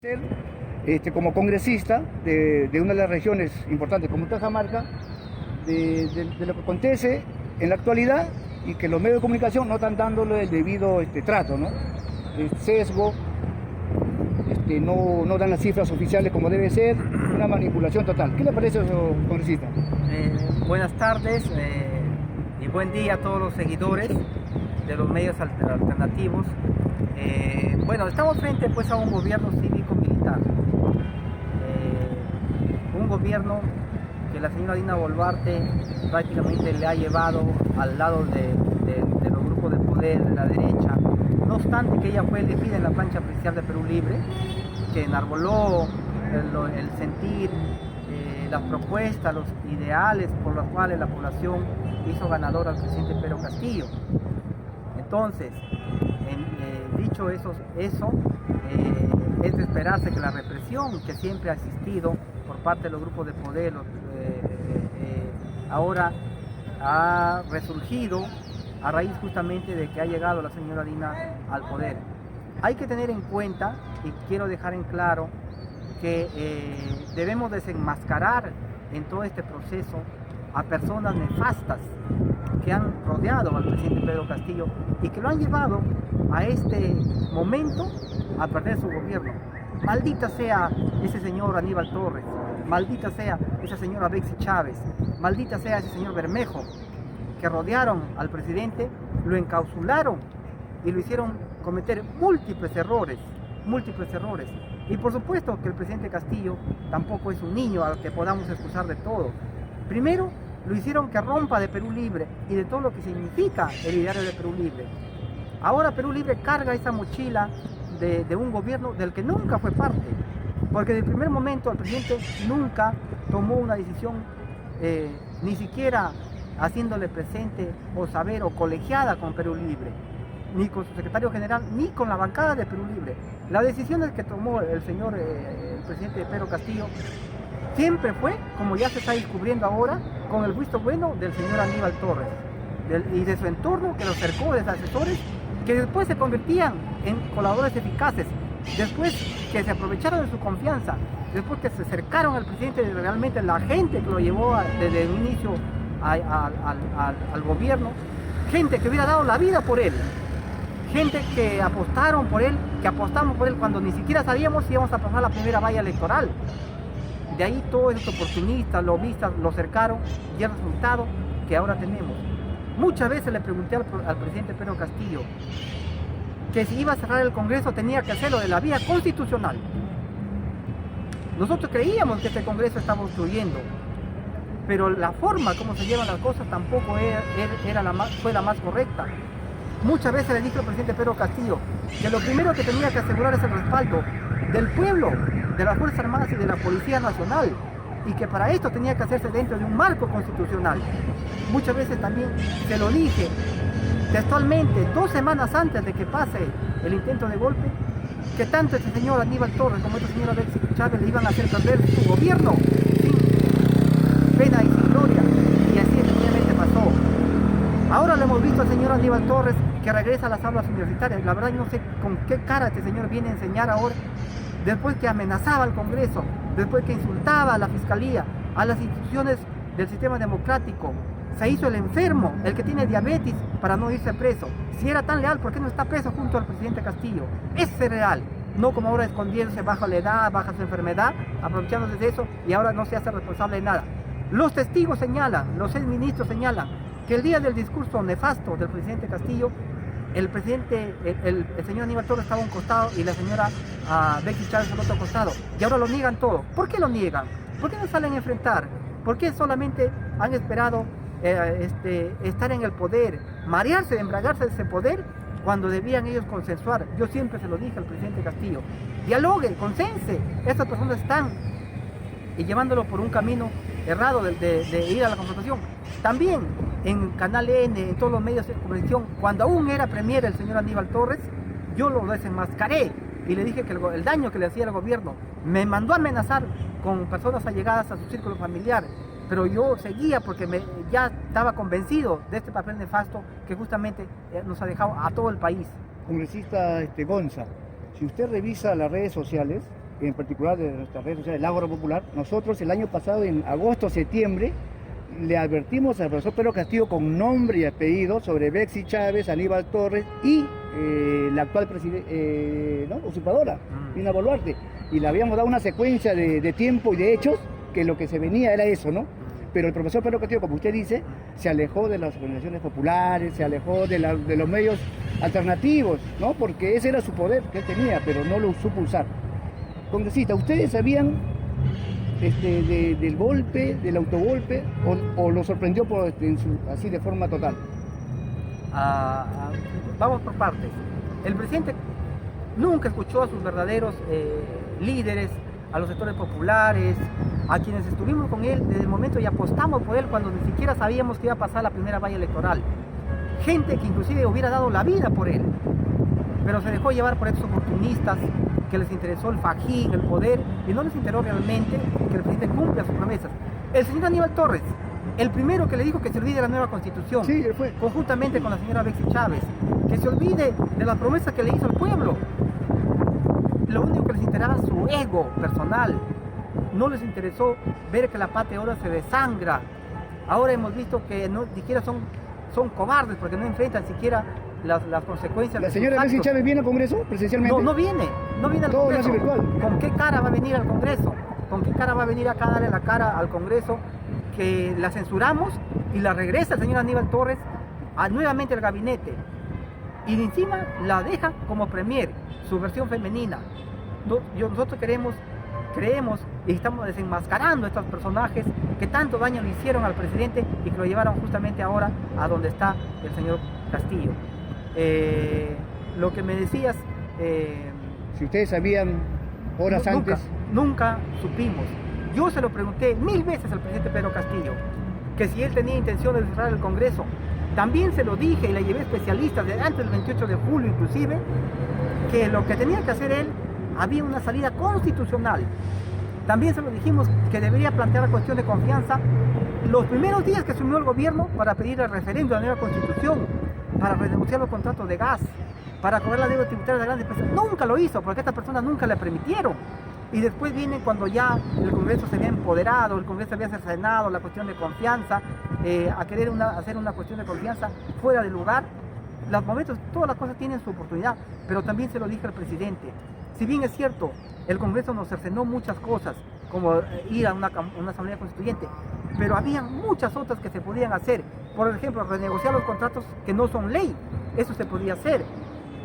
Ser, como congresista de una de las regiones importantes como Cajamarca, de lo que acontece en la actualidad y que los medios de comunicación no están dándole el debido trato, ¿no? El sesgo, no dan las cifras oficiales como debe ser, una manipulación total. ¿Qué le parece eso, congresista? Buenas tardes y buen día a todos los seguidores de los medios alternativos. Bueno, estamos frente pues a un gobierno cívico-militar, un gobierno que la señora Dina Boluarte prácticamente le ha llevado al lado de los grupos de poder de la derecha, no obstante que ella fue elegida en la plancha presidencial de Perú Libre, que enarboló el sentir, las propuestas, los ideales por los cuales la población hizo ganador al presidente Pedro Castillo. Entonces, dicho eso, es de esperarse que la represión que siempre ha existido por parte de los grupos de poder ahora ha resurgido a raíz justamente de que ha llegado la señora Dina al poder. Hay que tener en cuenta, y quiero dejar en claro, que debemos desenmascarar en todo este proceso a personas nefastas que han rodeado al presidente Pedro Castillo y que lo han llevado a este momento a perder su gobierno. Maldita sea ese señor Aníbal Torres, maldita sea esa señora Betsy Chávez, maldita sea ese señor Bermejo, que rodearon al presidente, lo encapsularon y lo hicieron cometer múltiples errores. Y por supuesto que el presidente Castillo tampoco es un niño al que podamos excusar de todo. Primero, lo hicieron que rompa de Perú Libre y de todo lo que significa el ideario de Perú Libre. Ahora Perú Libre carga esa mochila de un gobierno del que nunca fue parte, porque desde el primer momento el presidente nunca tomó una decisión, ni siquiera haciéndole presente o saber o colegiada con Perú Libre, ni con su secretario general, ni con la bancada de Perú Libre. Las decisiones que tomó el señor, el presidente Pedro Castillo, siempre fue, como ya se está descubriendo ahora, con el visto bueno del señor Aníbal Torres y de su entorno, que lo cercó de asesores, que después se convertían en colaboradores eficaces, después que se aprovecharon de su confianza, después que se acercaron al presidente, realmente la gente que lo llevó desde el inicio al gobierno, gente que hubiera dado la vida por él, gente que apostaron por él, que apostamos por él cuando ni siquiera sabíamos si íbamos a pasar la primera valla electoral. De ahí todos esos oportunistas, lobistas, lo cercaron y el resultado que ahora tenemos. Muchas veces le pregunté al presidente Pedro Castillo que si iba a cerrar el Congreso tenía que hacerlo de la vía constitucional. Nosotros creíamos que este Congreso estaba obstruyendo, pero la forma como se llevan las cosas tampoco fue la más correcta. Muchas veces le dije al presidente Pedro Castillo que lo primero que tenía que asegurar es el respaldo del pueblo, de las Fuerzas Armadas y de la Policía Nacional, y que para esto tenía que hacerse dentro de un marco constitucional. Muchas veces también se lo dije textualmente 2 semanas antes de que pase el intento de golpe, que tanto este señor Aníbal Torres como esta señora Betsy Chávez le iban a hacer perder su gobierno sin pena y sin gloria, y así efectivamente pasó. Ahora lo hemos visto al señor Aníbal Torres que regresa a las aulas universitarias. La verdad yo no sé con qué cara este señor viene a enseñar ahora, después que amenazaba al Congreso, después que insultaba a la Fiscalía, a las instituciones del sistema democrático. Se hizo el enfermo, el que tiene diabetes, para no irse preso. Si era tan leal, ¿por qué no está preso junto al presidente Castillo? Ese es real, no como ahora escondiéndose bajo la edad, bajo su enfermedad, aprovechándose de eso y ahora no se hace responsable de nada. Los testigos señalan, los exministros señalan que el día del discurso nefasto del presidente Castillo, el señor Aníbal Torres estaba a un costado y la señora Betsy Chávez al otro costado, y ahora lo niegan todo. ¿Por qué lo niegan? ¿Por qué no salen a enfrentar? ¿Por qué solamente han esperado estar en el poder, marearse, embragarse de ese poder, cuando debían ellos consensuar? Yo siempre se lo dije al presidente Castillo: dialoguen, consense. Estas personas están llevándolo por un camino errado de ir a la confrontación. También en Canal N, en todos los medios de comunicación, cuando aún era premier el señor Aníbal Torres, yo lo desenmascaré y le dije que el daño que le hacía al gobierno. Me mandó a amenazar con personas allegadas a su círculo familiar, pero yo seguía porque ya estaba convencido de este papel nefasto que justamente nos ha dejado a todo el país. Congresista Gonza, si usted revisa las redes sociales, en particular de nuestras redes sociales, el Ágora Popular, nosotros el año pasado, en agosto, septiembre, le advertimos al profesor Pedro Castillo con nombre y apellido sobre Betsy Chávez, Aníbal Torres y la actual usurpadora, Dina Boluarte. Y le habíamos dado una secuencia de tiempo y de hechos que lo que se venía era eso, ¿no? Pero el profesor Pedro Castillo, como usted dice, se alejó de las organizaciones populares, se alejó de los medios alternativos, ¿no? Porque ese era su poder que él tenía, pero no lo supo usar. Congresista, ¿ustedes sabían del golpe, del autogolpe, o lo sorprendió así de forma total? Vamos por partes. El presidente nunca escuchó a sus verdaderos líderes, a los sectores populares, a quienes estuvimos con él desde el momento y apostamos por él cuando ni siquiera sabíamos que iba a pasar la primera valla electoral. Gente que inclusive hubiera dado la vida por él, pero se dejó llevar por estos oportunistas que les interesó el fajín, el poder, y no les interesó realmente que el presidente cumpla sus promesas. El señor Aníbal Torres, el primero que le dijo que se olvide de la nueva constitución, sí, fue. Conjuntamente con la señora Betsy Chávez, que se olvide de las promesas que le hizo al pueblo. Lo único que les interesaba era su ego personal. No les interesó ver que la patria ahora se desangra. Ahora hemos visto que no siquiera son cobardes porque no enfrentan siquiera las consecuencias. ¿La señora Betsy Chávez viene al Congreso presencialmente? No viene al todo Congreso. Virtual. ¿Con qué cara va a venir al Congreso? ¿Con qué cara va a venir acá a darle la cara al Congreso que la censuramos y la regresa el señor Aníbal Torres nuevamente al gabinete? Y encima la deja como premier, su versión femenina. Nosotros creemos y estamos desenmascarando a estos personajes que tanto daño le hicieron al presidente y que lo llevaron justamente ahora a donde está el señor Castillo. Lo que me decías... si ustedes sabían horas antes... Nunca supimos. Yo se lo pregunté 1000 veces al presidente Pedro Castillo, que si él tenía intención de cerrar el Congreso. También se lo dije y le llevé especialistas de antes del 28 de julio inclusive, que lo que tenía que hacer él, había una salida constitucional. También se lo dijimos que debería plantear la cuestión de confianza los primeros días que asumió el gobierno para pedir el referéndum de la nueva constitución, para renegociar los contratos de gas, para cobrar la deuda tributaria de las grandes empresas. Nunca lo hizo, porque a estas personas nunca le permitieron. Y después viene cuando ya el Congreso se había empoderado, el Congreso había cercenado la cuestión de confianza, a querer hacer una cuestión de confianza fuera de lugar. Los momentos, todas las cosas tienen su oportunidad, pero también se lo dije al presidente. Si bien es cierto, el Congreso nos cercenó muchas cosas, como ir a una asamblea constituyente, pero había muchas otras que se podían hacer. Por ejemplo, renegociar los contratos que no son ley, eso se podía hacer.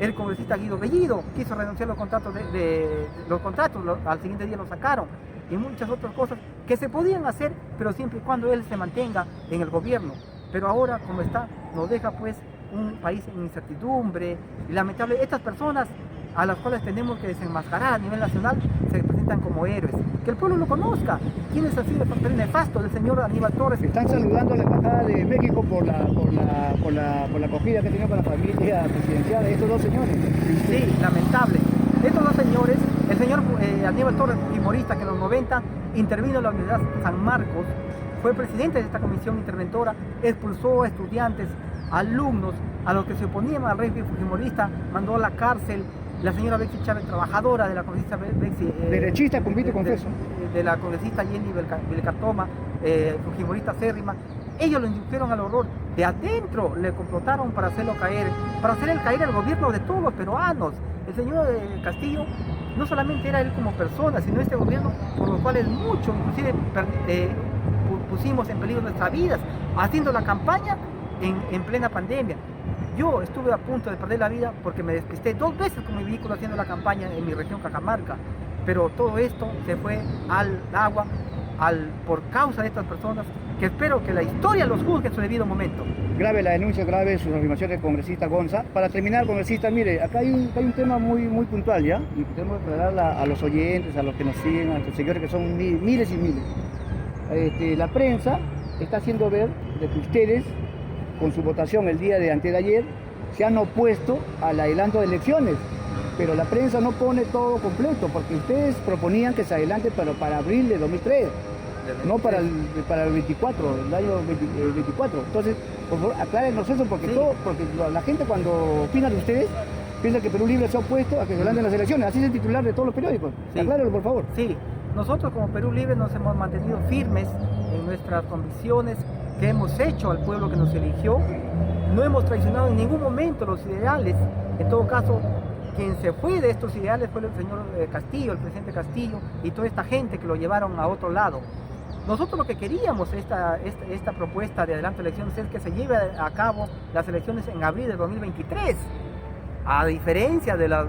El congresista Guido Bellido quiso renunciar los contratos, al siguiente día lo sacaron, y muchas otras cosas que se podían hacer, pero siempre y cuando él se mantenga en el gobierno. Pero ahora, como está, nos deja pues un país en incertidumbre, y lamentable, estas personas a las cuales tenemos que desenmascarar a nivel nacional se presentan como héroes. Que el pueblo lo conozca. ¿Quién es así de papel nefasto del señor Aníbal Torres? Están saludando a la Embajada de México por la acogida que tiene con la familia presidencial de estos dos señores. Sí, lamentable. Estos dos señores, el señor Aníbal Torres, fujimorista, que en los 90 intervino en la Universidad San Marcos, fue presidente de esta comisión interventora, expulsó a estudiantes, alumnos, a los que se oponían al régimen fujimorista, mandó a la cárcel. La señora Betsy Chávez, trabajadora de la congresista Betsy... derechista, convite, confeso. De la congresista Jenny Belcartoma, fujimorista acérrima. Ellos lo indujeron al horror. De adentro le complotaron para hacerlo caer, para hacer caer el gobierno de todos los peruanos. El señor Castillo no solamente era él como persona, sino este gobierno por lo cual es mucho, inclusive pusimos en peligro nuestras vidas, haciendo la campaña en plena pandemia. Yo estuve a punto de perder la vida porque me despisté 2 veces con mi vehículo haciendo la campaña en mi región Cajamarca, pero todo esto se fue al agua por causa de estas personas, que espero que la historia los juzgue en su debido momento. Grave la denuncia, grave sus afirmaciones, congresista Gonza. Para terminar, congresista, mire, acá hay un tema muy puntual, ¿ya? Y tenemos que aclarar a los oyentes, a los que nos siguen, a nuestros seguidores, que son miles y miles. La prensa está haciendo ver de que ustedes, con su votación el día de antes de ayer, se han opuesto al adelanto de elecciones, pero la prensa no pone todo completo, porque ustedes proponían que se adelante para abril de 2003, no para el 24, el año 24. Entonces, por favor, aclárenos eso, porque, sí, porque la gente cuando opina de ustedes piensa que Perú Libre se ha opuesto a que se lancen las elecciones. Así es el titular de todos los periódicos. Sí. Acláralo, por favor. Sí, nosotros como Perú Libre nos hemos mantenido firmes en nuestras convicciones que hemos hecho al pueblo que nos eligió. No hemos traicionado en ningún momento los ideales. En todo caso, quien se fue de estos ideales fue el señor Castillo, el presidente Castillo y toda esta gente que lo llevaron a otro lado. Nosotros lo que queríamos, esta propuesta de adelanto de elecciones, es que se lleve a cabo las elecciones en abril de 2023. A diferencia de las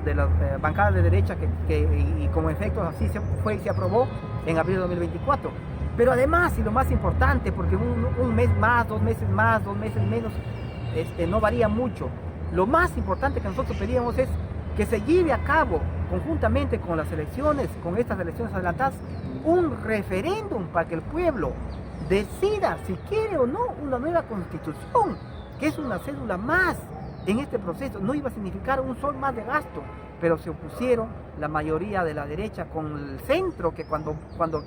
bancadas de derecha y como efecto así fue y se aprobó en abril de 2024. Pero además, y lo más importante, porque un mes más, 2 meses más, 2 meses menos, no varía mucho. Lo más importante que nosotros pedíamos es que se lleve a cabo conjuntamente con las elecciones, con estas elecciones adelantadas, un referéndum para que el pueblo decida si quiere o no una nueva constitución, que es una cédula más en este proceso. No iba a significar un sol más de gasto, pero se opusieron la mayoría de la derecha con el centro, que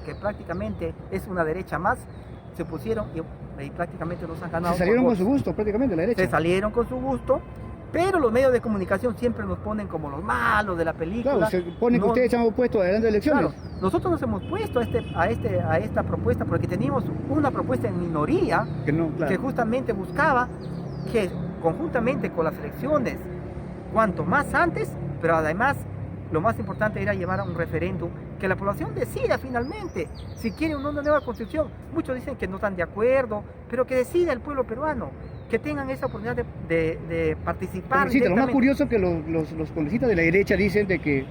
que prácticamente es una derecha más, se opusieron y prácticamente nos han ganado. Se salieron con su gusto, prácticamente, la derecha. Se salieron con su gusto, pero los medios de comunicación siempre nos ponen como los malos de la película. Claro, se pone que ustedes se han opuesto adelante de elecciones. Claro, nosotros nos hemos puesto a esta propuesta porque teníamos una propuesta en minoría que justamente buscaba que conjuntamente con las elecciones, cuanto más antes, pero además lo más importante era llevar a un referéndum, que la población decida finalmente si quiere una nueva constitución. Muchos dicen que no están de acuerdo, pero que decida el pueblo peruano, que tengan esa oportunidad de participar. Lo más curioso es que los congresistas de la derecha dicen de que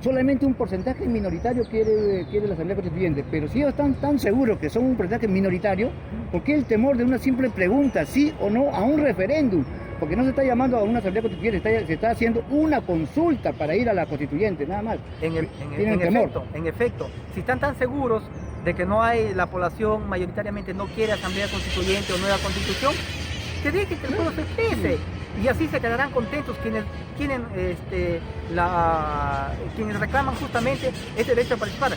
solamente un porcentaje minoritario quiere la Asamblea Constituyente, pero si ellos están tan seguros que son un porcentaje minoritario, ¿por qué el temor de una simple pregunta, sí o no, a un referéndum? Porque no se está llamando a una Asamblea Constituyente, se está haciendo una consulta para ir a la Constituyente, nada más. En efecto, si están tan seguros de que no hay, la población mayoritariamente no quiere Asamblea Constituyente o nueva Constitución, que dejen que el pueblo se exprese. Y así se quedarán contentos quienes reclaman justamente este derecho a participar.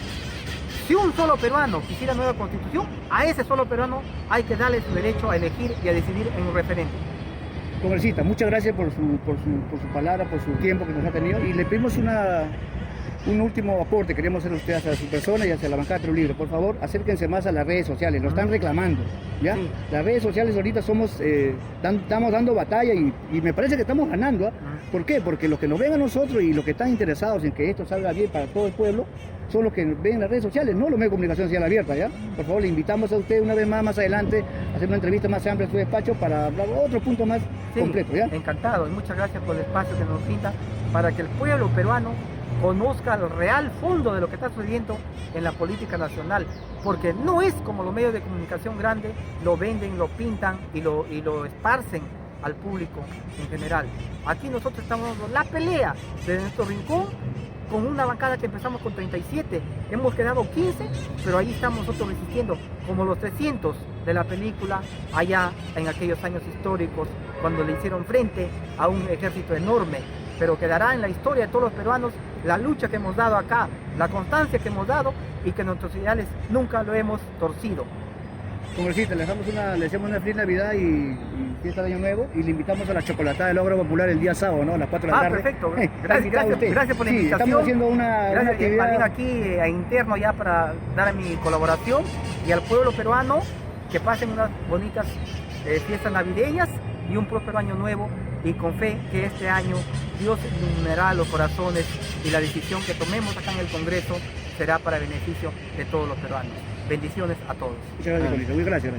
Si un solo peruano quisiera nueva constitución, a ese solo peruano hay que darle su derecho a elegir y a decidir en un referéndum. Congresista, muchas gracias por su palabra, por su tiempo que nos ha tenido, y le pedimos un último aporte. Queremos hacer a usted hacia su persona y hacia la bancada de Perú Libre. Por favor, acérquense más a las redes sociales, lo están reclamando, ¿ya? Sí. Las redes sociales ahorita estamos dando batalla y me parece que estamos ganando, ¿eh? ¿Por qué? Porque los que nos ven a nosotros y los que están interesados en que esto salga bien para todo el pueblo son los que ven en las redes sociales, no los medios de comunicación social abierta, ¿ya? Por favor, le invitamos a usted una vez más adelante a hacer una entrevista más amplia en su despacho para hablar otro punto más completo, ¿ya? Encantado, y muchas gracias por el espacio que nos brinda para que el pueblo peruano conozca el real fondo de lo que está sucediendo en la política nacional, porque no es como los medios de comunicación grandes lo venden, lo pintan y lo esparcen al público en general. Aquí nosotros estamos dando la pelea desde nuestro rincón con una bancada que empezamos con 37, hemos quedado 15, pero ahí estamos nosotros resistiendo, como los 300 de la película allá en aquellos años históricos, cuando le hicieron frente a un ejército enorme. Pero quedará en la historia de todos los peruanos la lucha que hemos dado acá, la constancia que hemos dado y que nuestros ideales nunca lo hemos torcido. Congresista, le deseamos una feliz Navidad y fiesta de Año Nuevo, y le invitamos a la chocolatada del Obra Popular el día sábado, ¿no? A las 4 de la tarde. Perfecto. Gracias por la invitación. Estamos haciendo una actividad. También aquí a interno ya para dar mi colaboración, y al pueblo peruano que pasen unas bonitas fiestas navideñas y un próspero año nuevo, y con fe que este año Dios iluminará los corazones y la decisión que tomemos acá en el Congreso será para beneficio de todos los peruanos. Bendiciones a todos. Muchas gracias, Muy gracias.